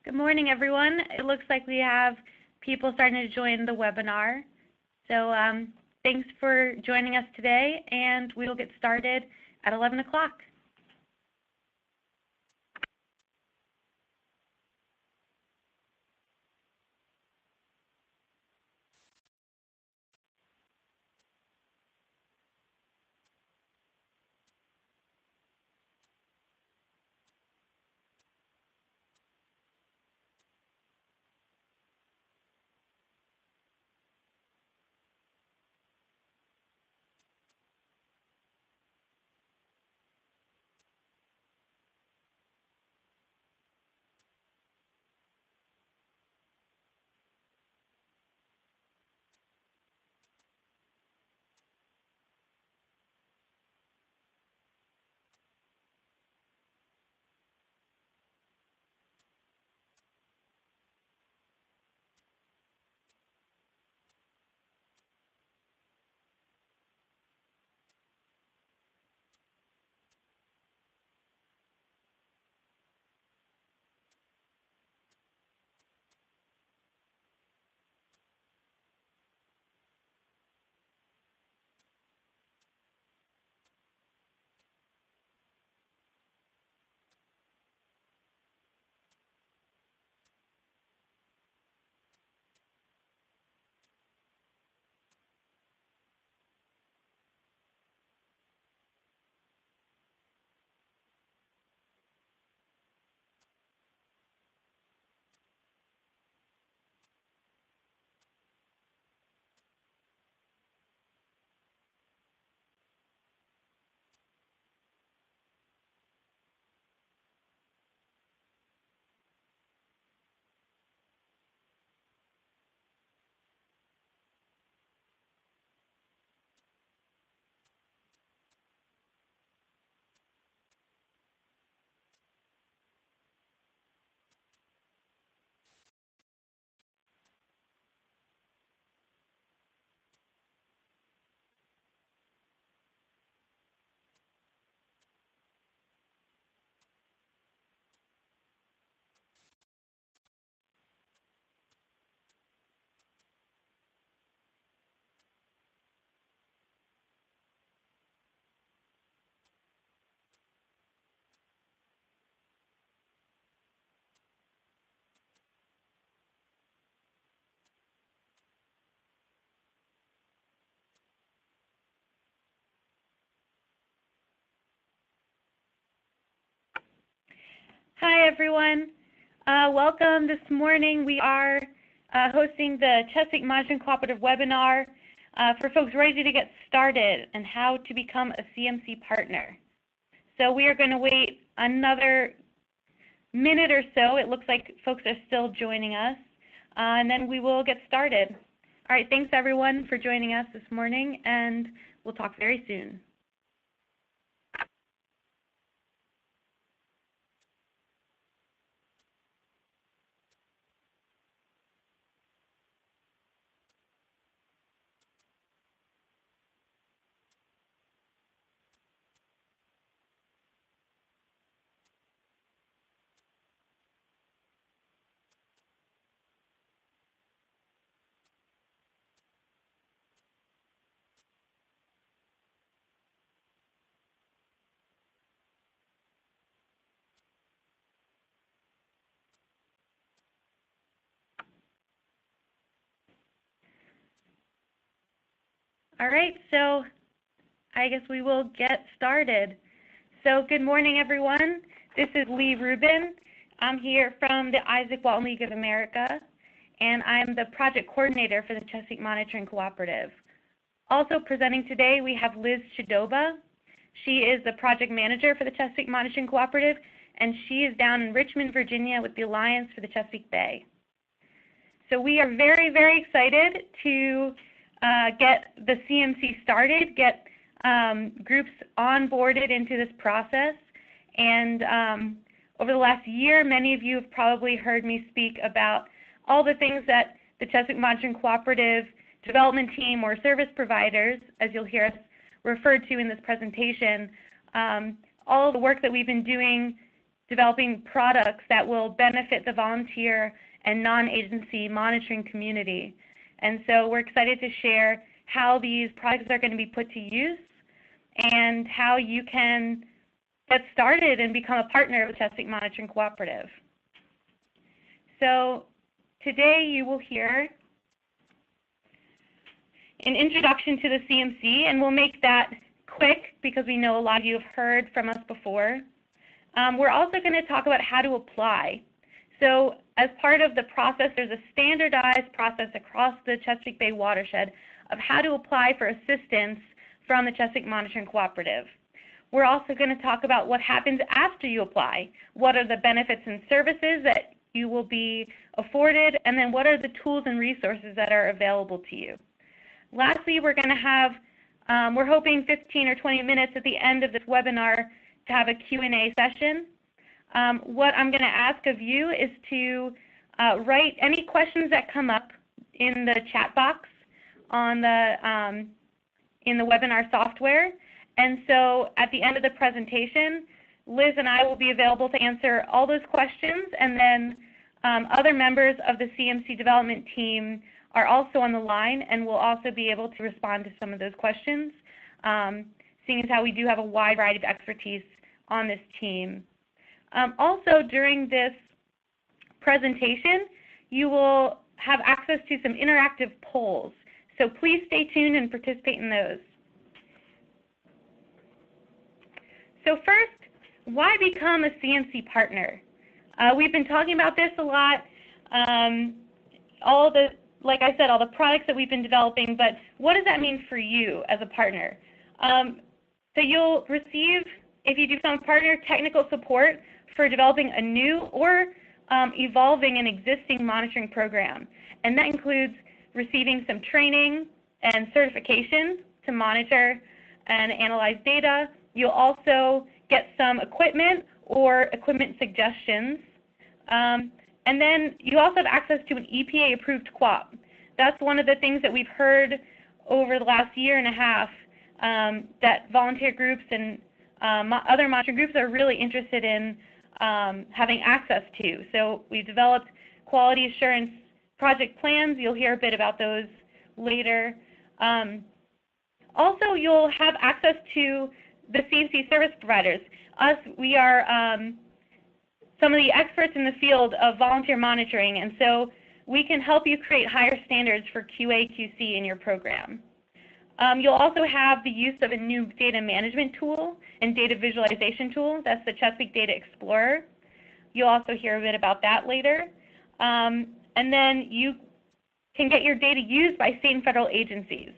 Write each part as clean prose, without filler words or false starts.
Good morning, everyone. It looks like we have people starting to join the webinar. So thanks for joining us today, and we will get started at 11 o'clock. Hi, everyone. Welcome this morning. We are hosting the Chesapeake Monitoring Cooperative webinar for folks ready to get started and how to become a CMC partner. So we are going to wait another minute or so. It looks like folks are still joining us, and then we will get started. All right, thanks, everyone, for joining us this morning, and we'll talk very soon. All right, so I guess we will get started. So good morning, everyone. This is Lee Rubin. I'm here from the Isaac Walton League of America, and I'm the project coordinator for the Chesapeake Monitoring Cooperative. Also presenting today, we have Liz Chidoba. She is the project manager for the Chesapeake Monitoring Cooperative, and she is down in Richmond, Virginia with the Alliance for the Chesapeake Bay. So we are very, very excited to get the CMC started, get groups onboarded into this process. And over the last year, many of you have probably heard me speak about all the things that the Chesapeake Monitoring Cooperative development team or service providers, as you'll hear us referred to in this presentation, all the work that we've been doing developing products that will benefit the volunteer and non-agency monitoring community. And so we're excited to share how these products are going to be put to use and how you can get started and become a partner with Chesapeake Monitoring Cooperative. So today you will hear an introduction to the CMC, and we'll make that quick because we know a lot of you have heard from us before. We're also going to talk about how to apply. So as part of the process, there's a standardized process across the Chesapeake Bay watershed of how to apply for assistance from the Chesapeake Monitoring Cooperative. We're also going to talk about what happens after you apply. What are the benefits and services that you will be afforded, and then what are the tools and resources that are available to you. Lastly, we're going to have, we're hoping 15 or 20 minutes at the end of this webinar to have a Q&A session. What I'm going to ask of you is to write any questions that come up in the chat box on the, in the webinar software. And so at the end of the presentation, Liz and I will be available to answer all those questions, and then other members of the CMC development team are also on the line and will also be able to respond to some of those questions, seeing as how we do have a wide variety of expertise on this team. Also, during this presentation, you will have access to some interactive polls. So please stay tuned and participate in those. So first, why become a CMC partner? We've been talking about this a lot. Like I said, all the products that we've been developing, but what does that mean for you as a partner? So you'll receive, if you become a partner, technical support for developing a new or evolving an existing monitoring program. And that includes receiving some training and certification to monitor and analyze data. You'll also get some equipment or equipment suggestions. And then you also have access to an EPA-approved QOP. That's one of the things that we've heard over the last year and a half that volunteer groups and other monitoring groups are really interested in having access to. So we've developed quality assurance project plans. You'll hear a bit about those later. Also, you'll have access to the CMC service providers. We are some of the experts in the field of volunteer monitoring, and so we can help you create higher standards for QA/QC in your program. You'll also have the use of a new data management tool and data visualization tool. That's the Chesapeake Data Explorer. You'll also hear a bit about that later. And then you can get your data used by state and federal agencies.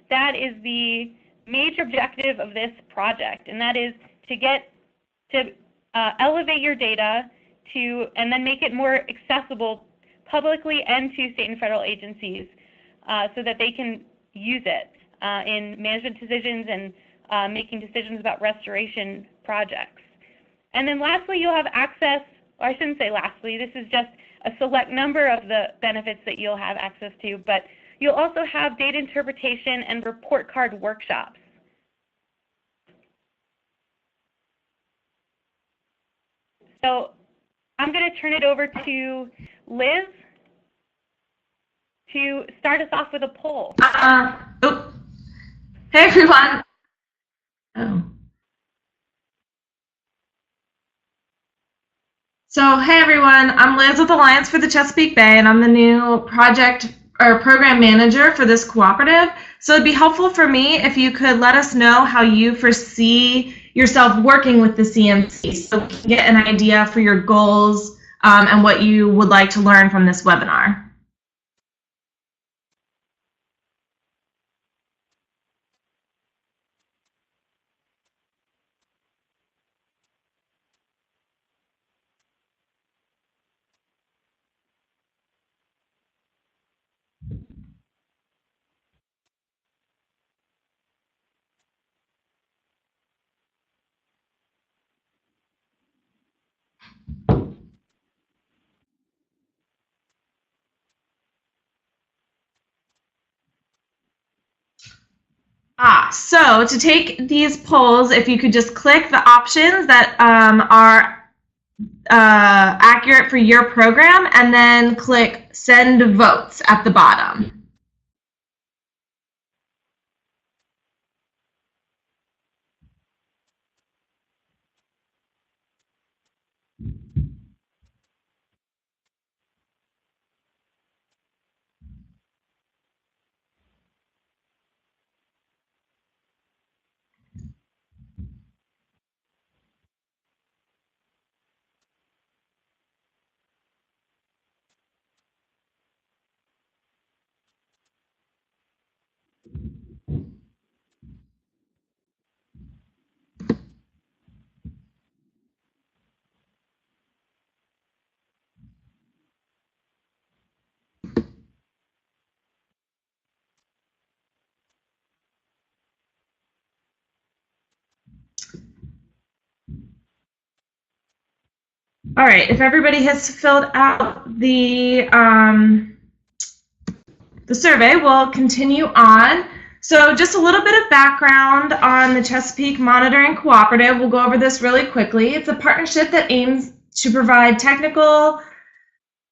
That is the major objective of this project, and that is to elevate your data and then make it more accessible publicly and to state and federal agencies so that they can use it in management decisions and making decisions about restoration projects. And then lastly, you'll have access, or I shouldn't say lastly, this is just a select number of the benefits that you'll have access to, but you'll also have data interpretation and report card workshops. So I'm going to turn it over to Liz to start us off with a poll. Hey everyone. So hey everyone, I'm Liz with Alliance for the Chesapeake Bay, and I'm the new project or program manager for this cooperative. So it'd be helpful for me if you could let us know how you foresee yourself working with the CMC, so we can get an idea for your goals and what you would like to learn from this webinar. So to take these polls, if you could just click the options that are accurate for your program, and then click Send Votes at the bottom. All right, if everybody has filled out the survey, we'll continue on. So just a little bit of background on the Chesapeake Monitoring Cooperative. We'll go over this really quickly. It's a partnership that aims to provide technical,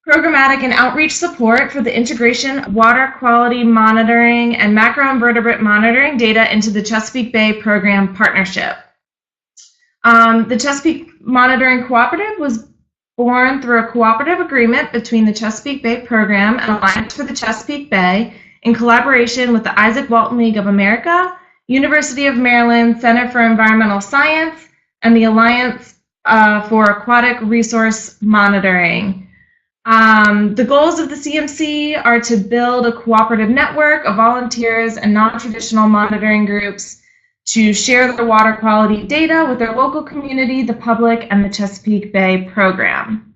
programmatic, and outreach support for the integration of water quality monitoring and macroinvertebrate monitoring data into the Chesapeake Bay Program Partnership. The Chesapeake Monitoring Cooperative was born through a cooperative agreement between the Chesapeake Bay Program and Alliance for the Chesapeake Bay in collaboration with the Isaac Walton League of America, University of Maryland Center for Environmental Science, and the Alliance for Aquatic Resource Monitoring. The goals of the CMC are to build a cooperative network of volunteers and non-traditional monitoring groups to share their water quality data with their local community, the public, and the Chesapeake Bay program.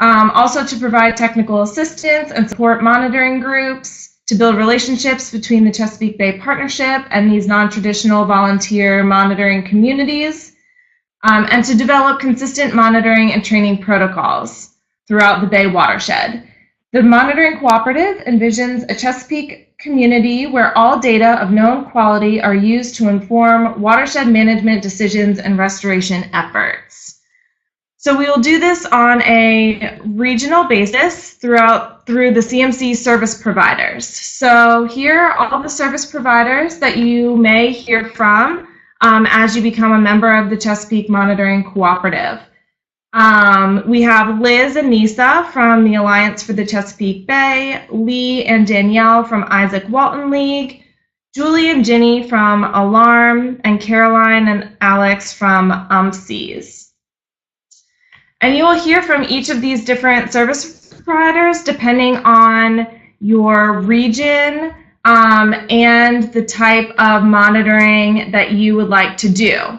Also to provide technical assistance and support monitoring groups, to build relationships between the Chesapeake Bay Partnership and these non-traditional volunteer monitoring communities, and to develop consistent monitoring and training protocols throughout the Bay watershed. The Monitoring Cooperative envisions a Chesapeake community where all data of known quality are used to inform watershed management decisions and restoration efforts. So we will do this on a regional basis through the CMC service providers. So here are all the service providers that you may hear from as you become a member of the Chesapeake Monitoring Cooperative. We have Liz and Nisa from the Alliance for the Chesapeake Bay, Lee and Danielle from Isaac Walton League, Julie and Ginny from Alarm, and Caroline and Alex from UMCs. And you will hear from each of these different service providers depending on your region and the type of monitoring that you would like to do.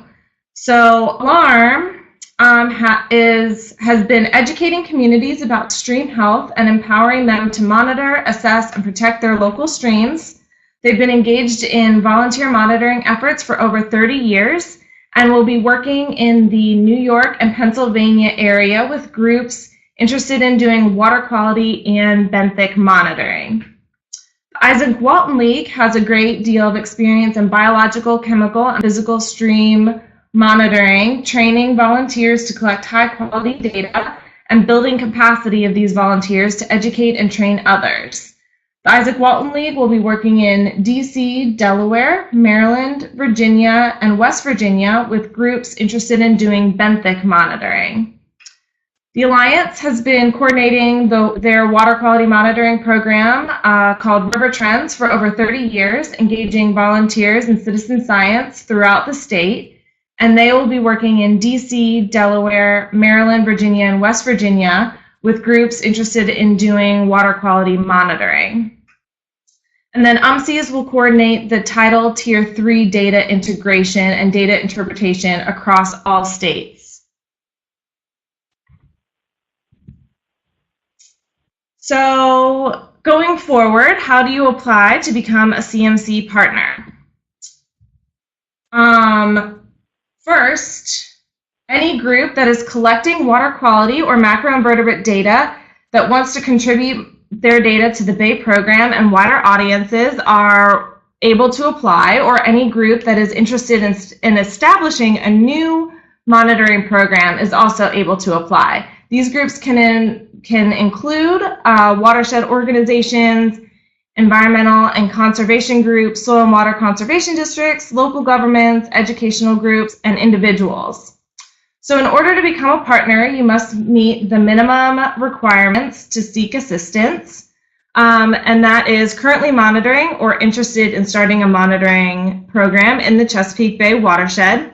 So Alarm has been educating communities about stream health and empowering them to monitor, assess, and protect their local streams. They've been engaged in volunteer monitoring efforts for over 30 years and will be working in the New York and Pennsylvania area with groups interested in doing water quality and benthic monitoring. The Isaac Walton League has a great deal of experience in biological, chemical, and physical stream monitoring, training volunteers to collect high-quality data, and building capacity of these volunteers to educate and train others. The Isaac Walton League will be working in DC, Delaware, Maryland, Virginia, and West Virginia with groups interested in doing benthic monitoring. The Alliance has been coordinating their water quality monitoring program called River Trends for over 30 years, engaging volunteers in citizen science throughout the state. And they will be working in DC, Delaware, Maryland, Virginia, and West Virginia with groups interested in doing water quality monitoring. And then UMCs will coordinate the Title Tier 3 data integration and data interpretation across all states. So going forward, how do you apply to become a CMC partner? First, any group that is collecting water quality or macroinvertebrate data that wants to contribute their data to the Bay program and wider audiences are able to apply, or any group that is interested in establishing a new monitoring program is also able to apply. These groups can include watershed organizations, environmental and conservation groups, soil and water conservation districts, local governments, educational groups, and individuals. So in order to become a partner, you must meet the minimum requirements to seek assistance, and that is currently monitoring or interested in starting a monitoring program in the Chesapeake Bay watershed,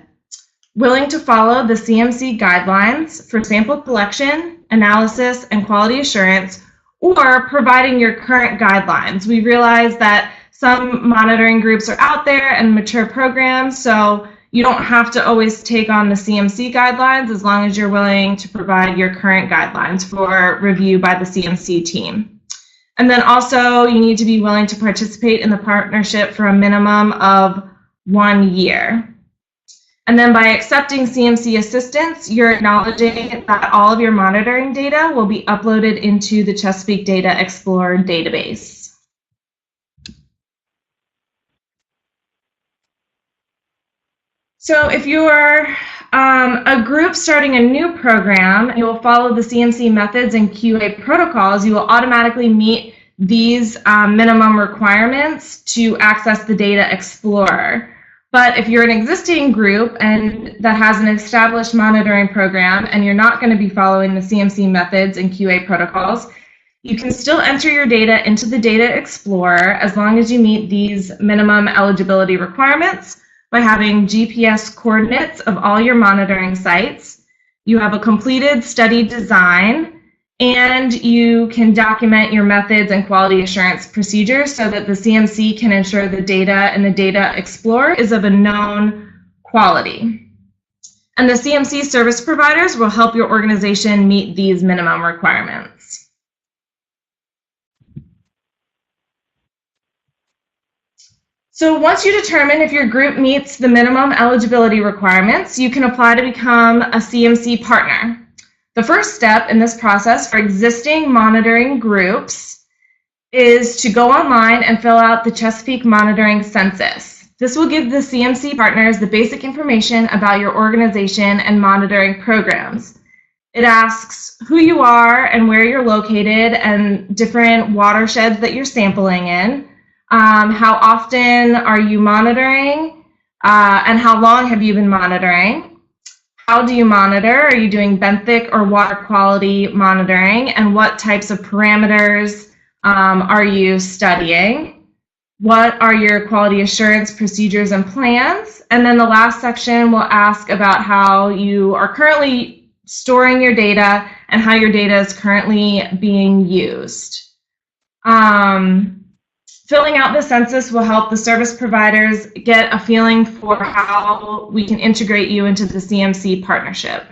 willing to follow the CMC guidelines for sample collection, analysis, and quality assurance, or providing your current guidelines. We realize that some monitoring groups are out there and mature programs, so you don't have to always take on the CMC guidelines as long as you're willing to provide your current guidelines for review by the CMC team. And then also you need to be willing to participate in the partnership for a minimum of 1 year. And then by accepting CMC assistance, you're acknowledging that all of your monitoring data will be uploaded into the Chesapeake Data Explorer database. So if you are a group starting a new program, you will follow the CMC methods and QA protocols. You will automatically meet these minimum requirements to access the Data Explorer. But if you're an existing group and that has an established monitoring program and you're not going to be following the CMC methods and QA protocols, you can still enter your data into the Data Explorer as long as you meet these minimum eligibility requirements by having GPS coordinates of all your monitoring sites. You have a completed study design, and you can document your methods and quality assurance procedures so that the CMC can ensure the data in the Data Explorer is of a known quality. And the CMC service providers will help your organization meet these minimum requirements. So once you determine if your group meets the minimum eligibility requirements, you can apply to become a CMC partner. The first step in this process for existing monitoring groups is to go online and fill out the Chesapeake Monitoring Census. This will give the CMC partners the basic information about your organization and monitoring programs. It asks who you are and where you're located and different watersheds that you're sampling in. How often are you monitoring, and how long have you been monitoring? How do you monitor? Are you doing benthic or water quality monitoring? And what types of parameters are you studying? What are your quality assurance procedures and plans? And then the last section will ask about how you are currently storing your data and how your data is currently being used. Filling out the census will help the service providers get a feeling for how we can integrate you into the CMC partnership.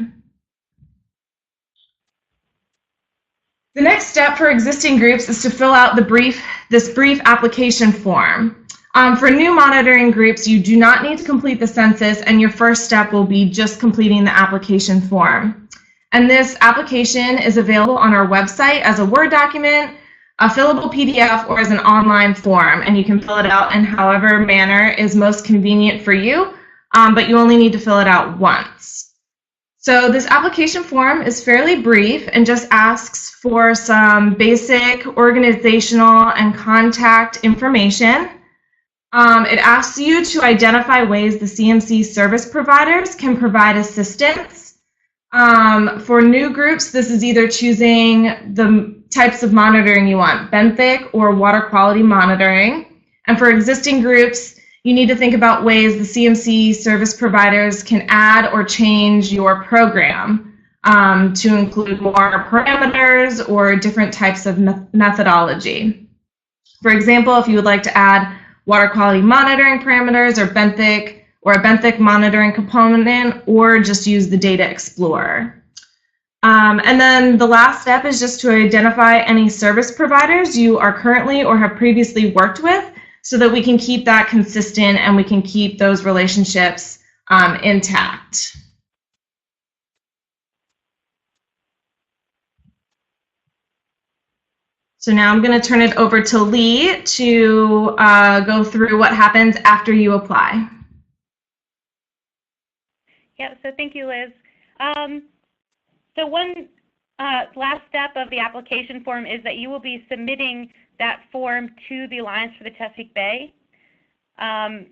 The next step for existing groups is to fill out this brief application form. For new monitoring groups, you do not need to complete the census, and your first step will be just completing the application form. And this application is available on our website as a Word document, a fillable PDF, or as an online form, and you can fill it out in however manner is most convenient for you, but you only need to fill it out once. So this application form is fairly brief and just asks for some basic organizational and contact information. It asks you to identify ways the CMC service providers can provide assistance. For new groups, this is either choosing the types of monitoring you want, benthic or water quality monitoring. And for existing groups, you need to think about ways the CMC service providers can add or change your program to include more parameters or different types of methodology. For example, if you would like to add water quality monitoring parameters or a benthic monitoring component, or just use the Data Explorer. And then the last step is just to identify any service providers you are currently or have previously worked with so that we can keep that consistent and we can keep those relationships intact. So now I'm going to turn it over to Lee to go through what happens after you apply. Yeah, so thank you, Liz. So one last step of the application form is that you will be submitting that form to the Alliance for the Chesapeake Bay. There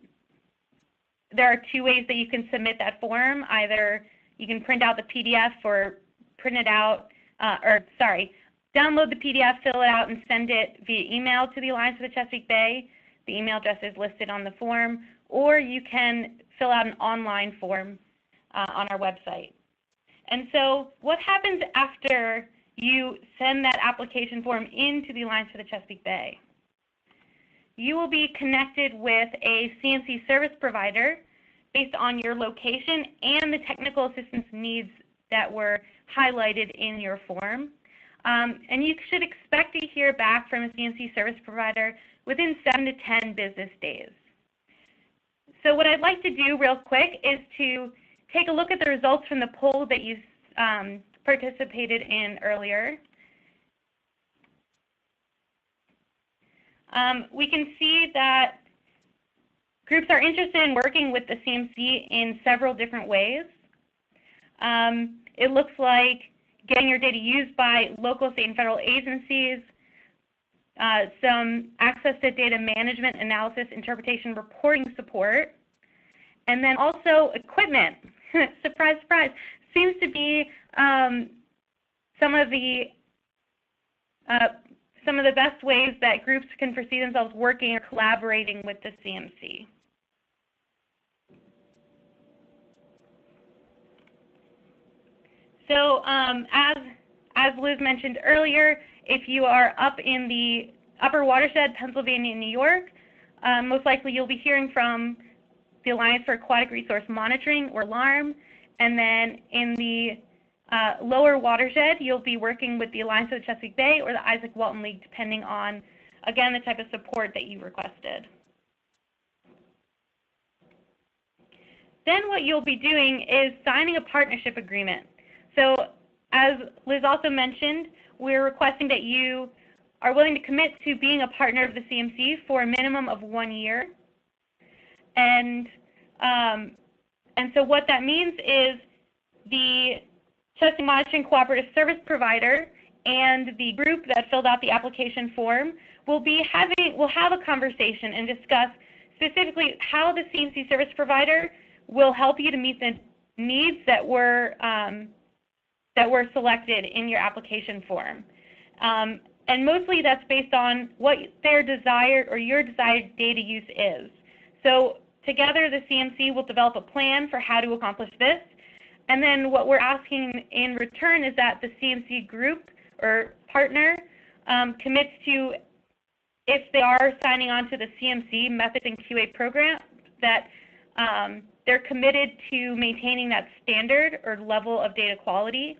are two ways that you can submit that form. Either you can print out the PDF or print it out, download the PDF, fill it out, and send it via email to the Alliance for the Chesapeake Bay. The email address is listed on the form, or you can fill out an online form on our website. And so what happens after you send that application form into the Alliance for the Chesapeake Bay? You will be connected with a CMC service provider based on your location and the technical assistance needs that were highlighted in your form. And you should expect to hear back from a CMC service provider within 7 to 10 business days. So what I'd like to do real quick is to take a look at the results from the poll that you participated in earlier. We can see that groups are interested in working with the CMC in several different ways. It looks like getting your data used by local, state, and federal agencies, some access to data management, analysis, interpretation, reporting support, and then also equipment. Surprise, surprise, seems to be some of the best ways that groups can foresee themselves working or collaborating with the CMC. So as Liz mentioned earlier, if you are up in the upper watershed, Pennsylvania and New York, most likely you'll be hearing from the Alliance for Aquatic Resource Monitoring, or ALARM, and then in the lower watershed, you'll be working with the Alliance for the Chesapeake Bay or the Isaac Walton League, depending on, again, the type of support that you requested. Then what you'll be doing is signing a partnership agreement. So as Liz also mentioned, we're requesting that you are willing to commit to being a partner of the CMC for a minimum of 1 year. And so what that means is the Chesapeake Monitoring Cooperative Service Provider and the group that filled out the application form will have a conversation and discuss specifically how the CMC service provider will help you to meet the needs that were selected in your application form. And mostly that's based on what their desired or your desired data use is. So together the CMC will develop a plan for how to accomplish this. And then what we're asking in return is that the CMC group or partner commits to, if they are signing on to the CMC methods and QA program, that they're committed to maintaining that standard or level of data quality,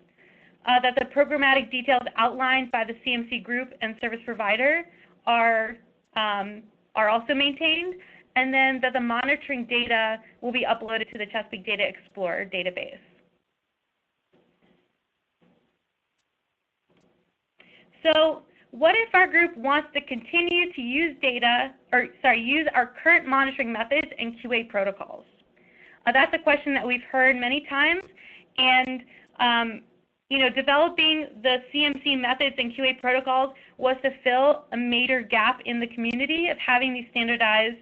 that the programmatic details outlined by the CMC group and service provider are also maintained, and then that the monitoring data will be uploaded to the Chesapeake Data Explorer database. So what if our group wants to continue to use use our current monitoring methods and QA protocols? That's a question that we've heard many times, and developing the CMC methods and QA protocols was to fill a major gap in the community of having these standardized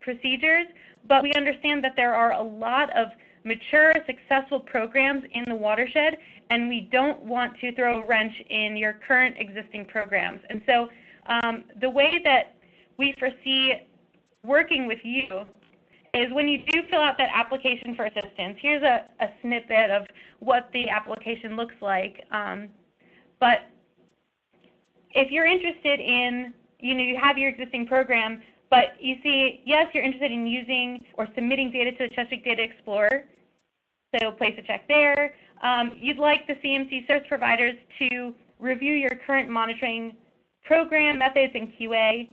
procedures, but we understand that there are a lot of mature, successful programs in the watershed, and we don't want to throw a wrench in your current existing programs. And so the way that we foresee working with you is when you do fill out that application for assistance. Here's a snippet of what the application looks like. But if you're interested in, you have your existing program, but you see, yes, you're interested in using or submitting data to the Chesapeake Data Explorer, so place a check there. You'd like the CMC service providers to review your current monitoring program, methods, and QA.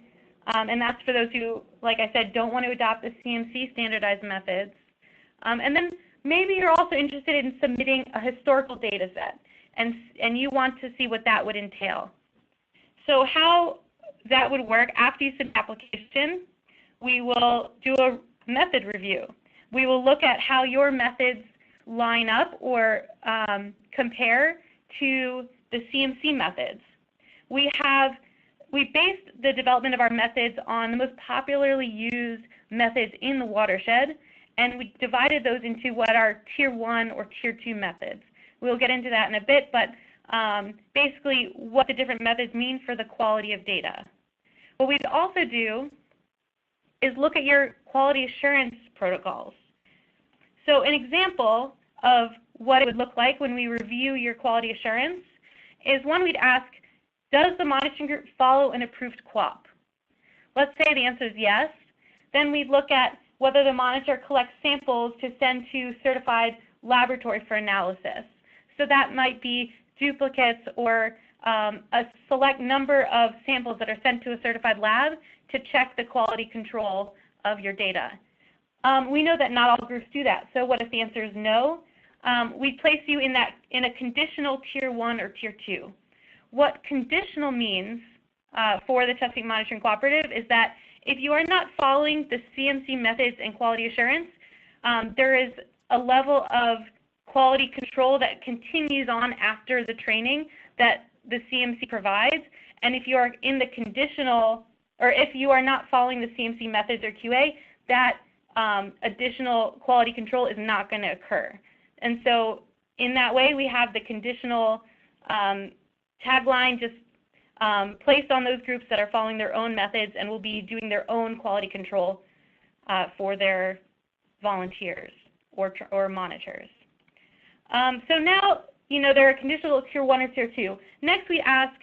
And that's for those who, like I said, don't want to adopt the CMC standardized methods. And then maybe you're also interested in submitting a historical data set, and you want to see what that would entail. So how that would work, after you submit the application, we will do a method review. we will look at how your methods line up or compare to the CMC methods. We based the development of our methods on the most popularly used methods in the watershed, and we divided those into what are Tier 1 or Tier 2 methods. We'll get into that in a bit, but basically what the different methods mean for the quality of data. What we'd also do is look at your quality assurance protocols. So an example of what it would look like when we review your quality assurance is one we'd ask, does the monitoring group follow an approved QOP? Let's say the answer is yes. Then we'd look at whether the monitor collects samples to send to certified laboratory for analysis. So that might be duplicates or a select number of samples that are sent to a certified lab to check the quality control of your data. We know that not all groups do that. So what if the answer is no? We place you in a conditional Tier 1 or Tier 2. What conditional means for the Chesapeake Monitoring Cooperative is that if you are not following the CMC methods and quality assurance, there is a level of quality control that continues on after the training that the CMC provides. And if you are in the conditional, or if you are not following the CMC methods or QA, that additional quality control is not going to occur. And so in that way, we have the conditional tagline just placed on those groups that are following their own methods and will be doing their own quality control for their volunteers or monitors. So now, there are conditional Tier 1 or Tier 2. Next, we ask,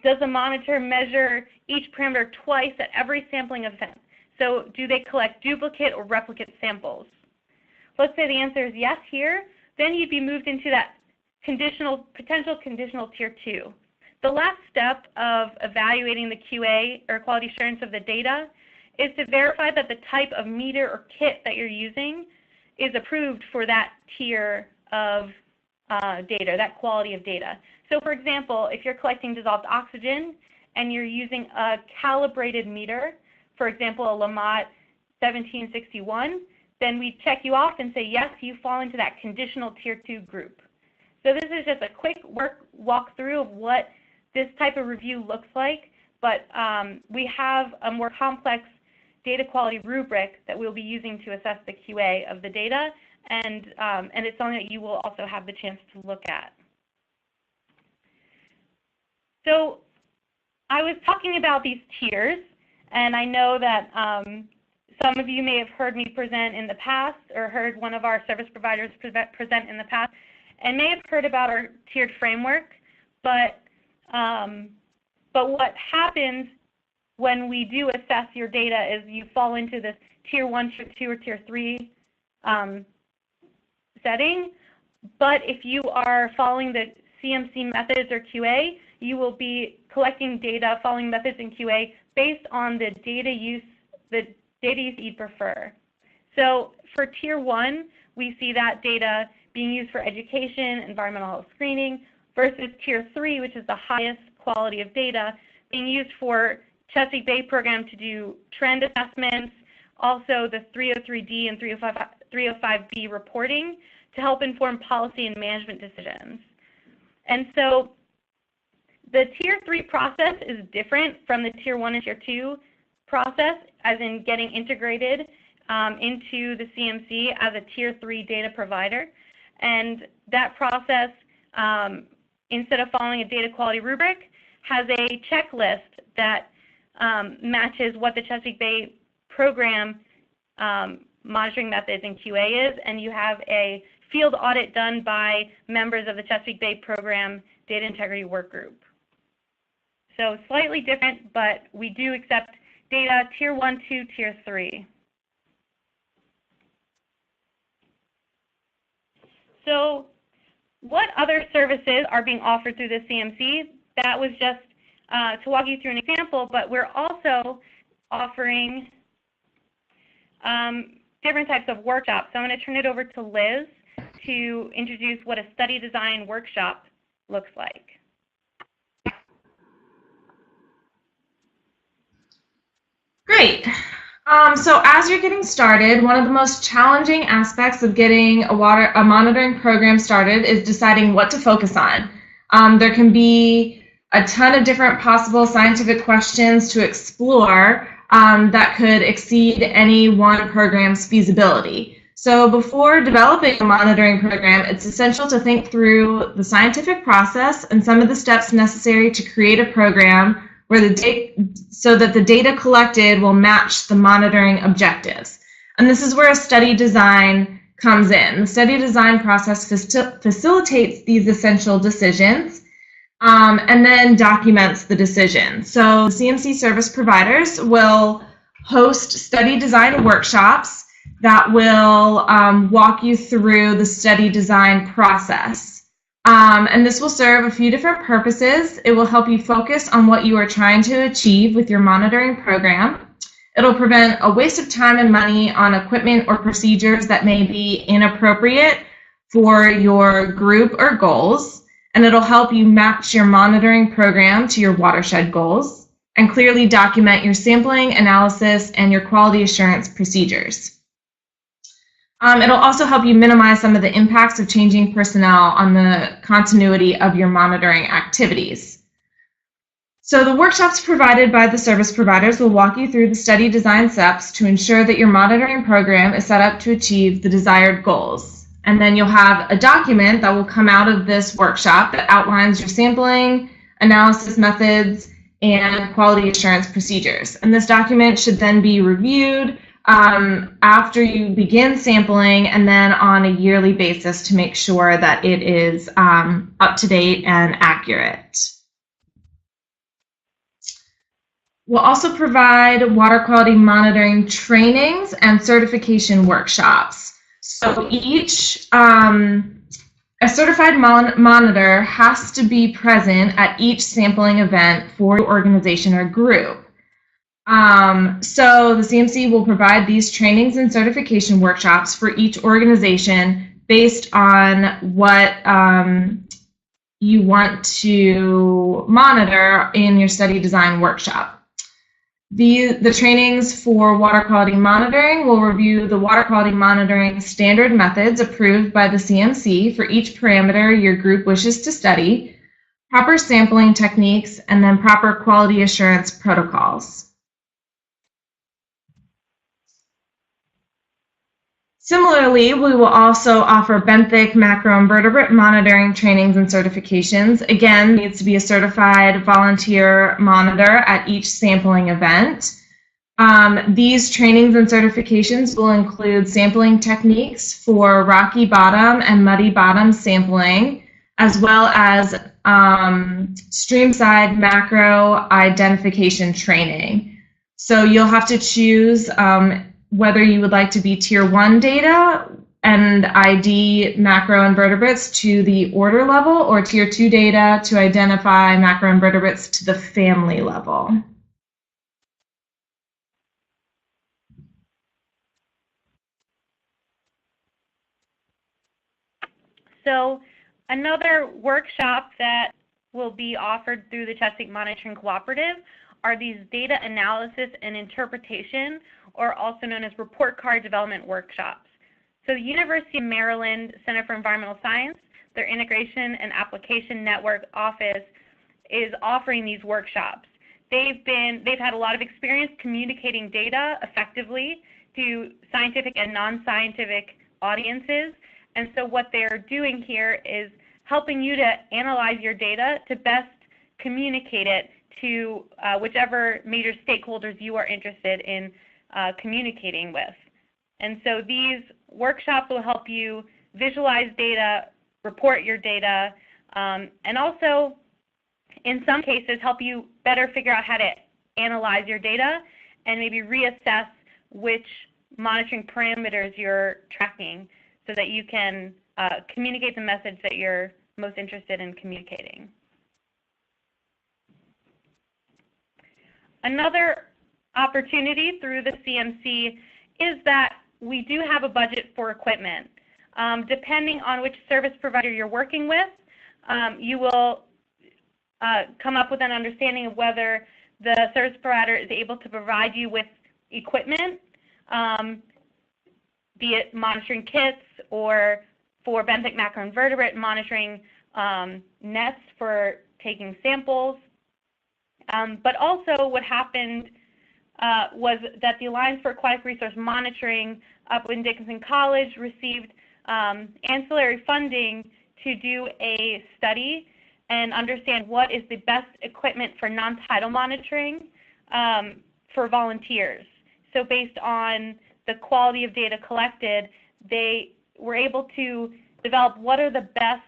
does the monitor measure each parameter twice at every sampling event? So do they collect duplicate or replicate samples? Let's say the answer is yes here. Then you'd be moved into that potential conditional Tier 2. The last step of evaluating the QA or quality assurance of the data is to verify that the type of meter or kit that you're using is approved for that tier of data, that quality of data. So for example, if you're collecting dissolved oxygen and you're using a calibrated meter, for example, a Lamotte 1761, then we check you off and say, yes, you fall into that conditional Tier 2 group. So this is just a quick walkthrough of what this type of review looks like, but we have a more complex data quality rubric that we'll be using to assess the QA of the data, and it's something that you will also have the chance to look at. So I was talking about these tiers, and I know that some of you may have heard me present in the past or heard one of our service providers present in the past, and may have heard about our tiered framework, but what happens when we do assess your data is you fall into this Tier 1, Tier 2, or Tier 3 setting. But if you are following the CMC methods or QA, you will be collecting data following methods in QA based on the data use you prefer. So for Tier 1, we see that data being used for education, environmental health screening, versus Tier 3, which is the highest quality of data, being used for Chesapeake Bay program to do trend assessments, also the 303D and 305B reporting to help inform policy and management decisions. And so the Tier 3 process is different from the Tier 1 and Tier 2 process, as in getting integrated into the CMC as a Tier 3 data provider. And that process, instead of following a data quality rubric, has a checklist that matches what the Chesapeake Bay program monitoring methods and QA is, and you have a field audit done by members of the Chesapeake Bay program data integrity work group. So slightly different, but we do accept data Tier 1, 2, Tier 3. So what other services are being offered through the CMC? That was just to walk you through an example, but we're also offering different types of workshops. So I'm going to turn it over to Liz to introduce what a study design workshop looks like. Great. So as you're getting started, one of the most challenging aspects of getting a monitoring program started is deciding what to focus on. There can be a ton of different possible scientific questions to explore that could exceed any one program's feasibility. So before developing a monitoring program, it's essential to think through the scientific process and some of the steps necessary to create a program so that the data collected will match the monitoring objectives. And this is where a study design comes in. The study design process facilitates these essential decisions and then documents the decision. So CMC service providers will host study design workshops that will walk you through the study design process. And this will serve a few different purposes. It will help you focus on what you are trying to achieve with your monitoring program. It'll prevent a waste of time and money on equipment or procedures that may be inappropriate for your group or goals. And it'll help you match your monitoring program to your watershed goals and clearly document your sampling, analysis, and your quality assurance procedures. It'll also help you minimize some of the impacts of changing personnel on the continuity of your monitoring activities. So the workshops provided by the service providers will walk you through the study design steps to ensure that your monitoring program is set up to achieve the desired goals. And then you'll have a document that will come out of this workshop that outlines your sampling, analysis methods, and quality assurance procedures. And this document should then be reviewed after you begin sampling and then on a yearly basis to make sure that it is up to date and accurate. We'll also provide water quality monitoring trainings and certification workshops. So each, a certified monitor has to be present at each sampling event for your organization or group. So the CMC will provide these trainings and certification workshops for each organization based on what you want to monitor in your study design workshop. The trainings for water quality monitoring will review the water quality monitoring standard methods approved by the CMC for each parameter your group wishes to study, proper sampling techniques, and then proper quality assurance protocols. Similarly, we will also offer benthic macroinvertebrate monitoring trainings and certifications. Again, needs to be a certified volunteer monitor at each sampling event. These trainings and certifications will include sampling techniques for rocky bottom and muddy bottom sampling, as well as streamside macro identification training. So you'll have to choose whether you would like to be Tier 1 data and ID macroinvertebrates to the order level, or Tier 2 data to identify macroinvertebrates to the family level. So another workshop that will be offered through the Chesapeake Monitoring Cooperative are these data analysis and interpretation, or also known as report card development workshops. So the University of Maryland Center for Environmental Science, their Integration and Application Network office, is offering these workshops. They've had a lot of experience communicating data effectively to scientific and non-scientific audiences, and so what they're doing here is helping you to analyze your data to best communicate it to whichever major stakeholders you are interested in communicating with. And so these workshops will help you visualize data, report your data, and also, in some cases, help you better figure out how to analyze your data and maybe reassess which monitoring parameters you're tracking so that you can communicate the message that you're most interested in communicating. Another opportunity through the CMC is that we do have a budget for equipment. Depending on which service provider you're working with, you will come up with an understanding of whether the service provider is able to provide you with equipment, be it monitoring kits or for benthic macroinvertebrate monitoring nets for taking samples. But also what happened was that the Alliance for Aquatic Resource Monitoring up in Dickinson College received ancillary funding to do a study and understand what is the best equipment for non-tidal monitoring for volunteers. So based on the quality of data collected, they were able to develop what's the best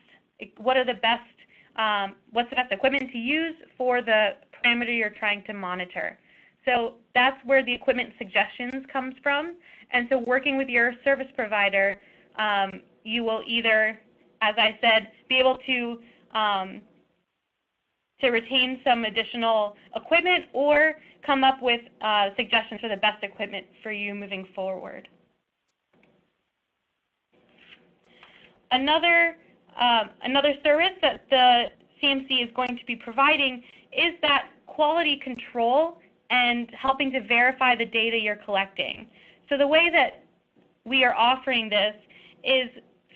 equipment to use for the parameter you're trying to monitor. So that's where the equipment suggestions comes from. And so working with your service provider, you will either, as I said, be able to retain some additional equipment or come up with suggestions for the best equipment for you moving forward. Another service that the CMC is going to be providing is that quality control and helping to verify the data you're collecting. So the way that we are offering this is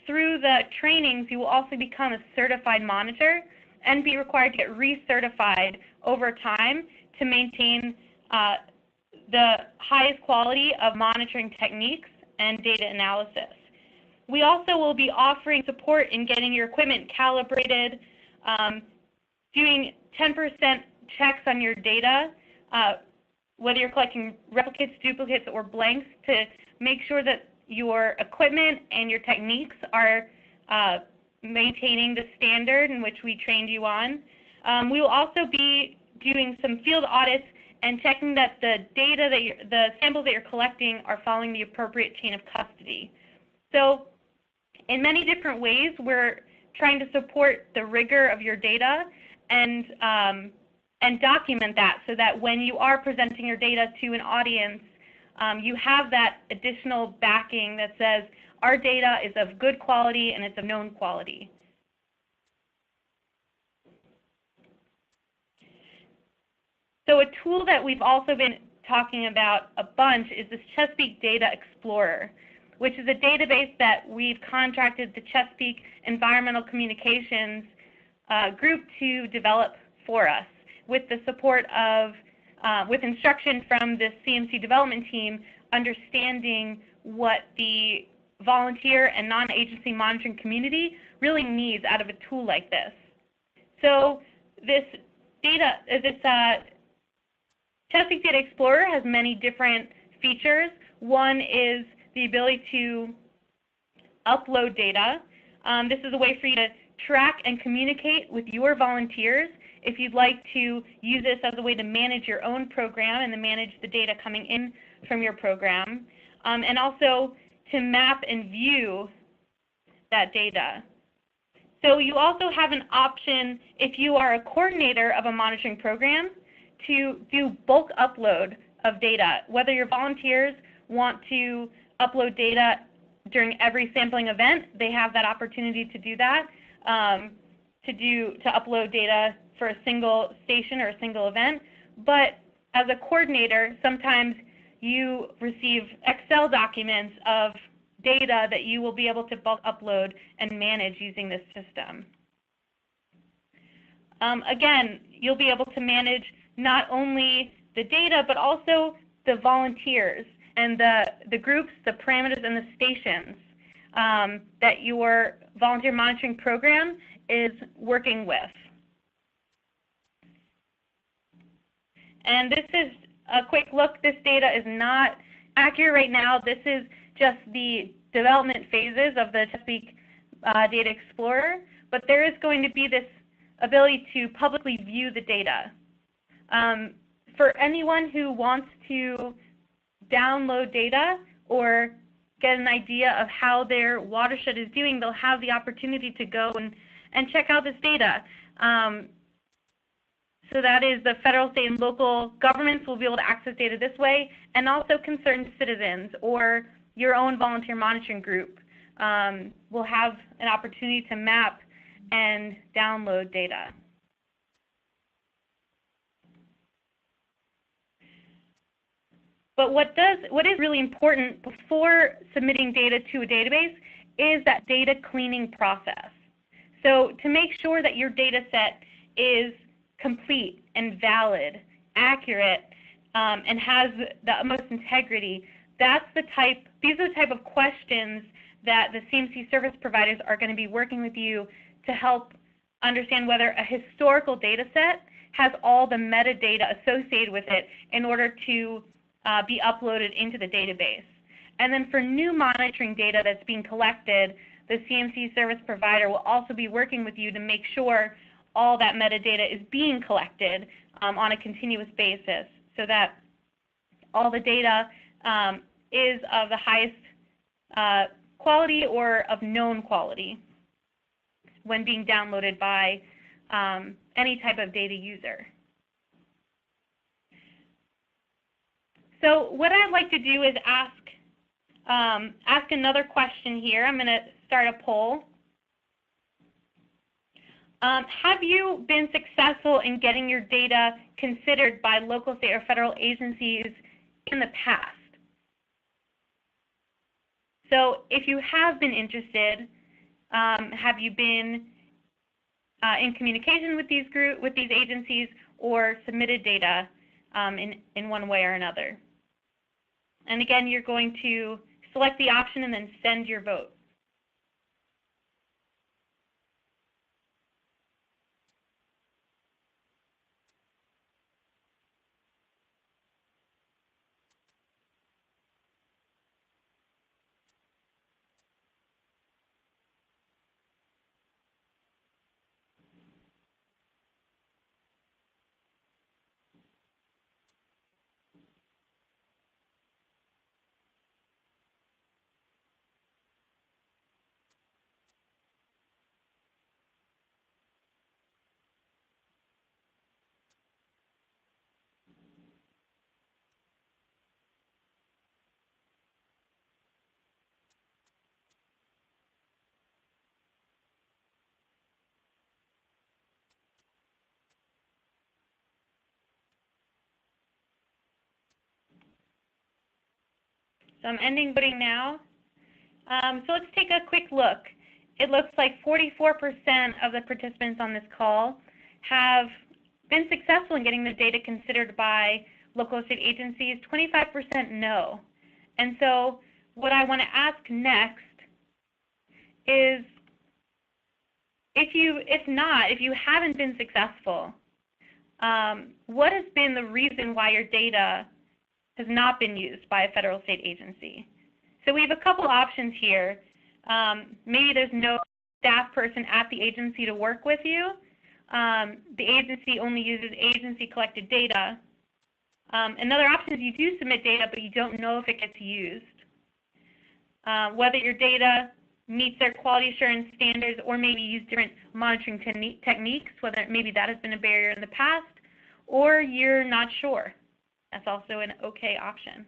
through the trainings, you will also become a certified monitor and be required to get recertified over time to maintain the highest quality of monitoring techniques and data analysis. We also will be offering support in getting your equipment calibrated, doing 10% checks on your data, whether you're collecting replicates, duplicates, or blanks, to make sure that your equipment and your techniques are maintaining the standard in which we trained you on. We will also be doing some field audits and checking that the data that the samples that you're collecting are following the appropriate chain of custody. So in many different ways, we're trying to support the rigor of your data and document that so that when you are presenting your data to an audience, you have that additional backing that says our data is of good quality and it's of known quality. So a tool that we've also been talking about a bunch is this Chesapeake Data Explorer, which is a database that we've contracted the Chesapeake Environmental Communications group to develop for us with the support of, with instruction from the CMC development team, understanding what the volunteer and non-agency monitoring community really needs out of a tool like this. So this Chesapeake Data Explorer has many different features. One is the ability to upload data. This is a way for you to track and communicate with your volunteers if you'd like to use this as a way to manage your own program and to manage the data coming in from your program, and also to map and view that data. So you also have an option, if you are a coordinator of a monitoring program, to do bulk upload of data, whether your volunteers want to upload data during every sampling event, they have that opportunity to do that, to upload data for a single station or a single event. But as a coordinator, sometimes you receive Excel documents of data that you will be able to bulk upload and manage using this system. Again, you'll be able to manage not only the data, but also the volunteers and the groups, the parameters, and the stations that your volunteer monitoring program is working with. And this is a quick look. This data is not accurate right now. This is just the development phases of the Chesapeake Data Explorer, but there is going to be this ability to publicly view the data. For anyone who wants to download data or get an idea of how their watershed is doing, they'll have the opportunity to go and check out this data. So that is the federal, state, and local governments will be able to access data this way, and also concerned citizens or your own volunteer monitoring group will have an opportunity to map and download data. But what is really important before submitting data to a database is that data cleaning process. So to make sure that your data set is complete and valid, accurate, and has the utmost integrity, these are the type of questions that the CMC service providers are going to be working with you to help understand whether a historical data set has all the metadata associated with it in order to be uploaded into the database. And then for new monitoring data that's being collected, the CMC service provider will also be working with you to make sure all that metadata is being collected on a continuous basis so that all the data is of the highest quality or of known quality when being downloaded by any type of data user. So what I'd like to do is ask another question here. I'm going to start a poll. Have you been successful in getting your data considered by local, state, or federal agencies in the past? So if you have been interested, have you been in communication with these agencies, or submitted data in one way or another? And again, you're going to select the option and then send your vote. So I'm ending voting now. So let's take a quick look. It looks like 44% of the participants on this call have been successful in getting the data considered by local state agencies, 25% no. And so what I want to ask next is, if you haven't been successful, what has been the reason why your data has not been used by a federal state agency? So we have a couple options here. Maybe there's no staff person at the agency to work with you. The agency only uses agency-collected data. Another option is you do submit data, but you don't know if it gets used. Whether your data meets their quality assurance standards, or maybe use different monitoring techniques, whether maybe that has been a barrier in the past, or you're not sure. That's also an okay option.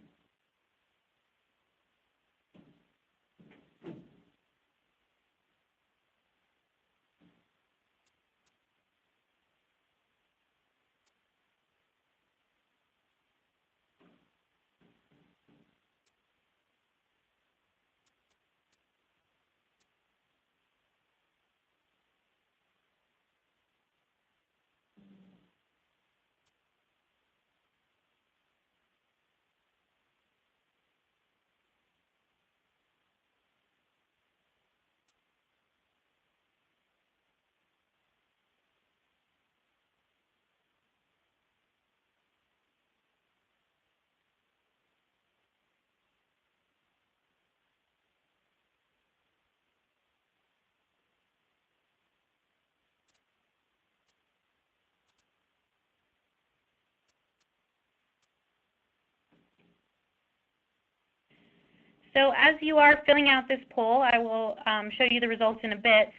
So as you are filling out this poll, I will show you the results in a bit.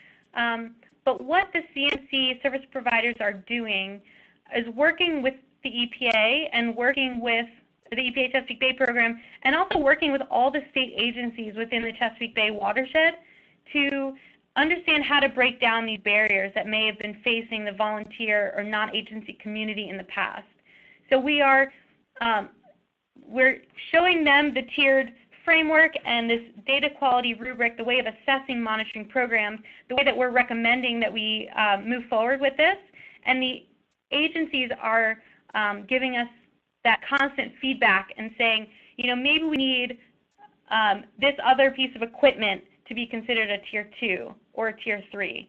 But what the CMC service providers are doing is working with the EPA and working with the EPA Chesapeake Bay program, and also working with all the state agencies within the Chesapeake Bay watershed to understand how to break down these barriers that may have been facing the volunteer or non-agency community in the past. So we are we're showing them the tiered framework and this data quality rubric, the way of assessing monitoring programs, the way that we're recommending that we move forward with this. And the agencies are giving us that constant feedback and saying, you know, maybe we need this other piece of equipment to be considered a tier 2 or a tier 3.